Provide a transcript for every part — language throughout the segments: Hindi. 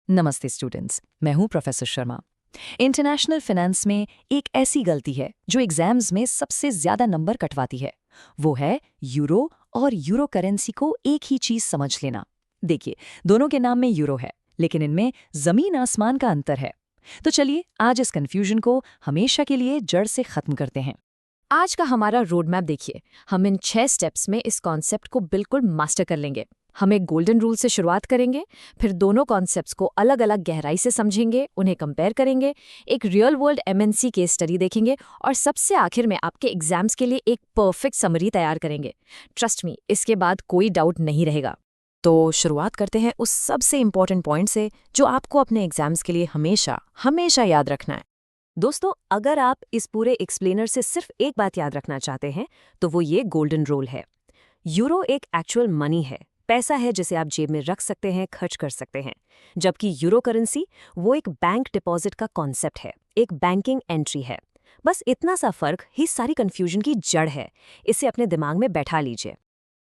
नमस्ते स्टूडेंट्स, मैं हूं प्रोफेसर शर्मा। इंटरनेशनल फाइनेंस में एक ऐसी गलती है जो एग्जाम्स में सबसे ज्यादा नंबर कटवाती है। वो है यूरो और यूरो करेंसी को एक ही चीज समझ लेना। देखिए, दोनों के नाम में यूरो है, लेकिन इनमें जमीन आसमान का अंतर है। तो चलिए आज इस कंफ्यूजन को हमेशा के लिए जड़ से खत्म करते हैं। आज का हमारा रोड मैप देखिए। हम इन 6 स्टेप्स में इस कॉन्सेप्ट को बिल्कुल मास्टर कर लेंगे। हम एक गोल्डन रूल से शुरुआत करेंगे, फिर दोनों कॉन्सेप्ट्स को अलग अलग गहराई से समझेंगे, उन्हें कंपेयर करेंगे, एक real world MNC case study देखेंगे और सबसे आखिर में आपके एग्जाम्स के लिए एक परफेक्ट समरी तैयार करेंगे। ट्रस्ट मी, इसके बाद कोई डाउट नहीं रहेगा। तो शुरुआत करते हैं उस सबसे इम्पोर्टेंट पॉइंट से जो आपको अपने एग्जाम्स के लिए हमेशा हमेशा याद रखना है। दोस्तों, अगर आप इस पूरे एक्सप्लेनर से सिर्फ एक बात याद रखना चाहते हैं तो वो ये गोल्डन रूल है। यूरो एक एक्चुअल मनी है, पैसा है जिसे आप जेब में रख सकते हैं, खर्च कर सकते हैं। जबकि यूरो करेंसी वो एक बैंक डिपॉजिट का कॉन्सेप्ट है, एक बैंकिंग एंट्री है। बस इतना सा फर्क ही सारी कंफ्यूजन की जड़ है। इसे अपने दिमाग में बैठा लीजिए।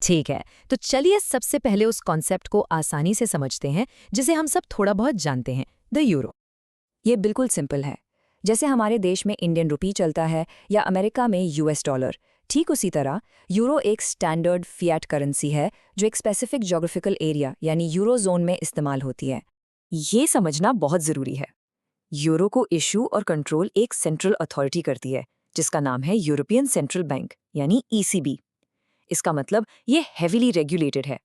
ठीक है, तो चलिए सबसे पहले उस कॉन्सेप्ट को आसानी से समझते हैं जिसे हम सब थोड़ा बहुत जानते हैं, द यूरो। ये बिल्कुल सिंपल है। जैसे हमारे देश में इंडियन रुपी चलता है या अमेरिका में यूएस डॉलर, ठीक उसी तरह यूरो एक स्टैंडर्ड फिएट करेंसी है जो एक स्पेसिफिक ज्योग्राफिकल एरिया यानी यूरो जोन में इस्तेमाल होती है। ये समझना बहुत ज़रूरी है। यूरो को इशू और कंट्रोल एक सेंट्रल अथॉरिटी करती है जिसका नाम है यूरोपियन सेंट्रल बैंक यानी ईसीबी। इसका मतलब ये हेविली रेगुलेटेड है।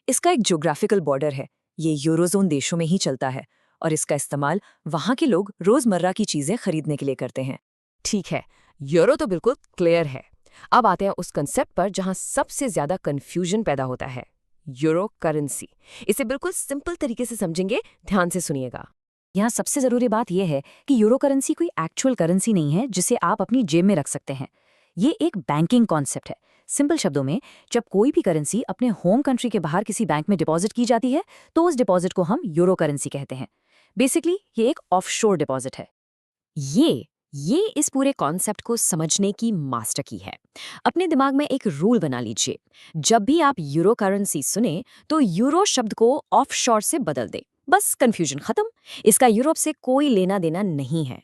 इसका एक ज्योग्राफिकल बॉर्डर है, ये यूरोजोन देशों में ही चलता है और इसका इस्तेमाल वहाँ के लोग रोजमर्रा की चीजें खरीदने के लिए करते हैं। ठीक है, यूरो तो बिल्कुल क्लियर है। अब आते हैं उस कंसेप्ट पर जहां सबसे ज्यादा कंफ्यूजन पैदा होता है, यूरो करेंसी। इसे बिल्कुल सिंपल तरीके से समझेंगे, ध्यान से सुनिएगा। यहाँ सबसे ज़रूरी बात यह है कि यूरो करेंसी कोई एक्चुअल करेंसी नहीं है जिसे आप अपनी जेब में रख सकते हैं। ये एक बैंकिंग कॉन्सेप्ट है। सिंपल शब्दों में, जब कोई भी करेंसी अपने होम कंट्री के बाहर किसी बैंक में डिपॉजिट की जाती है तो उस डिपॉजिट को हम यूरो करेंसी कहते हैं। बेसिकली ये एक ऑफशोर डिपॉजिट है। ये इस पूरे कॉन्सेप्ट को समझने की मास्टर की है। अपने दिमाग में एक रूल बना लीजिए, जब भी आप यूरो करेंसी सुने तो यूरो शब्द को ऑफशोर से बदल दें। बस कंफ्यूजन खत्म। इसका यूरोप से कोई लेना देना नहीं है।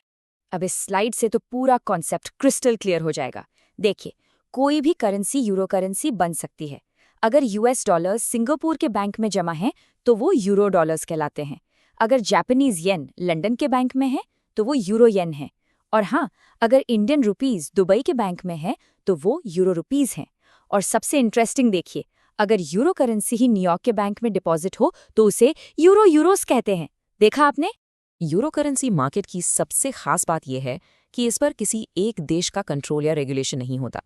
अब इस स्लाइड से तो पूरा कॉन्सेप्ट क्रिस्टल क्लियर हो जाएगा। देखिए, कोई भी करेंसी यूरो करेंसी बन सकती है। अगर यूएस डॉलर्स सिंगापुर के बैंक में जमा हैं तो वो यूरो डॉलर्स कहलाते हैं। अगर जापानीज येन लंदन के बैंक में है तो वो यूरो येन है। और हाँ, अगर इंडियन रुपीस दुबई के बैंक में है तो वो यूरो रुपीस हैं। और सबसे इंटरेस्टिंग देखिए, अगर यूरो करेंसी ही न्यूयॉर्क के बैंक में डिपॉजिट हो तो उसे यूरो यूरोस कहते हैं। देखा आपने? यूरो करेंसी मार्केट की सबसे खास बात यह है कि इस पर किसी एक देश का कंट्रोल या रेगुलेशन नहीं होता।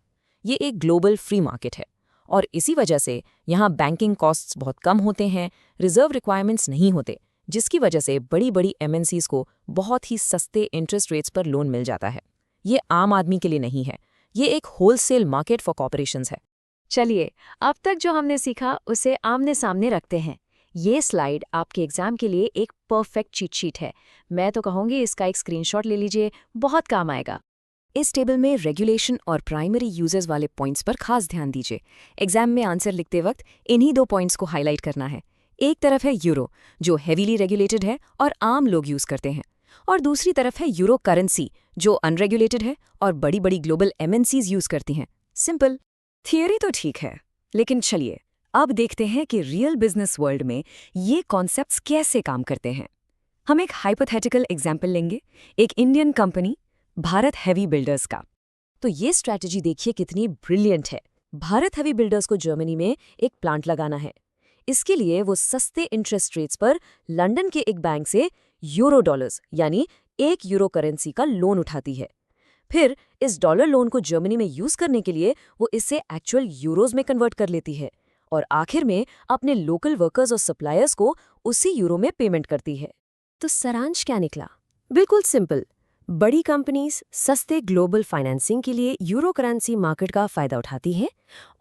ये एक ग्लोबल फ्री मार्केट है और इसी वजह से यहाँ बैंकिंग कॉस्ट्स बहुत कम होते हैं, रिजर्व रिक्वायरमेंट्स नहीं होते, जिसकी वजह से बड़ी बड़ी एमएनसीज को बहुत ही सस्ते इंटरेस्ट रेट्स पर लोन मिल जाता है। ये आम आदमी के लिए नहीं है, ये एक होलसेल मार्केट फॉर कॉर्पोरेशंस है। चलिए, अब तक जो हमने सीखा उसे आमने सामने रखते हैं। ये स्लाइड आपके एग्जाम के लिए एक परफेक्ट चीट शीट है। मैं तो कहूँगी इसका एक स्क्रीनशॉट ले लीजिए, बहुत काम आएगा। इस टेबल में रेगुलेशन और प्राइमरी यूजर्स वाले पॉइंट्स पर खास ध्यान दीजिए। एग्जाम में आंसर लिखते वक्त इन्हीं 2 पॉइंट्स को हाईलाइट करना है। एक तरफ है यूरो, जो हेवीली रेगुलेटेड है और आम लोग यूज करते हैं, और दूसरी तरफ है यूरो करेंसी, जो अनरेगुलेटेड है और बड़ी बड़ी ग्लोबल एमएनसीज यूज करती हैं। सिंपल। थियरी तो ठीक है, लेकिन चलिए अब देखते हैं कि रियल बिजनेस वर्ल्ड में ये कॉन्सेप्ट्स कैसे काम करते हैं। हम एक हाइपोथेटिकल एग्जाम्पल लेंगे, एक Indian company Bharat heavy builders का। तो ये स्ट्रैटेजी देखिए कितनी ब्रिलियंट है। भारत हेवी बिल्डर्स को जर्मनी में एक प्लांट लगाना है। इसके लिए वो सस्ते इंटरेस्ट रेट्स पर लंदन के एक बैंक से यूरो डॉलर्स यानी 1 यूरो करेंसी का लोन उठाती है। फिर इस डॉलर लोन को जर्मनी में यूज करने के लिए वो इसे एक्चुअल यूरोज में कन्वर्ट कर लेती है और आखिर में अपने लोकल वर्कर्स और सप्लायर्स को उसी यूरो में पेमेंट करती है। तो सारांश क्या निकला? बिल्कुल सिंपल। बड़ी कंपनीज सस्ते ग्लोबल फाइनेंसिंग के लिए यूरो करेंसी मार्केट का फायदा उठाती हैं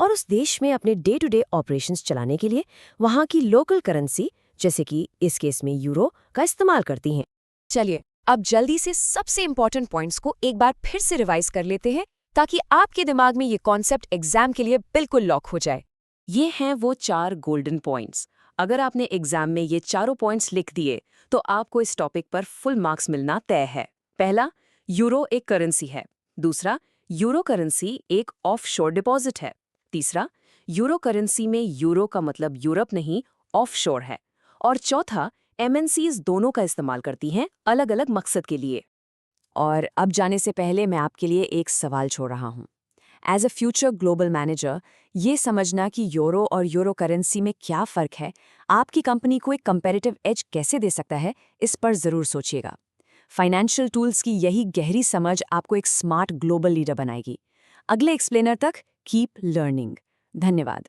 और उस देश में अपने डे टू डे ऑपरेशंस चलाने के लिए वहां की लोकल करेंसी, जैसे कि इस केस में यूरो, का इस्तेमाल करती हैं। चलिए अब जल्दी से सबसे इंपॉर्टेंट पॉइंट्स को एक बार फिर से रिवाइज कर लेते हैं ताकि आपके दिमाग में ये कॉन्सेप्ट एग्जाम के लिए बिल्कुल लॉक हो जाए। ये हैं वो 4 गोल्डन पॉइंट्स। अगर आपने एग्जाम में ये चारों पॉइंट्स लिख दिए तो आपको इस टॉपिक पर फुल मार्क्स मिलना तय है। पहला, यूरो एक करेंसी है। दूसरा, यूरो करेंसी एक ऑफशोर डिपॉजिट है। तीसरा, यूरो करेंसी में यूरो का मतलब यूरोप नहीं, ऑफशोर है। और चौथा, एमएनसीज दोनों का इस्तेमाल करती हैं अलग अलग मकसद के लिए। और अब जाने से पहले मैं आपके लिए एक सवाल छोड़ रहा हूँ। As a future global manager, ये समझना कि यूरो और यूरो करेंसी में क्या फ़र्क है, आपकी कंपनी को एक कंपैरेटिव एज कैसे दे सकता है, इस पर ज़रूर सोचिएगा। फाइनेंशियल टूल्स की यही गहरी समझ आपको एक स्मार्ट ग्लोबल लीडर बनाएगी। अगले एक्सप्लेनर तक कीप लर्निंग। धन्यवाद।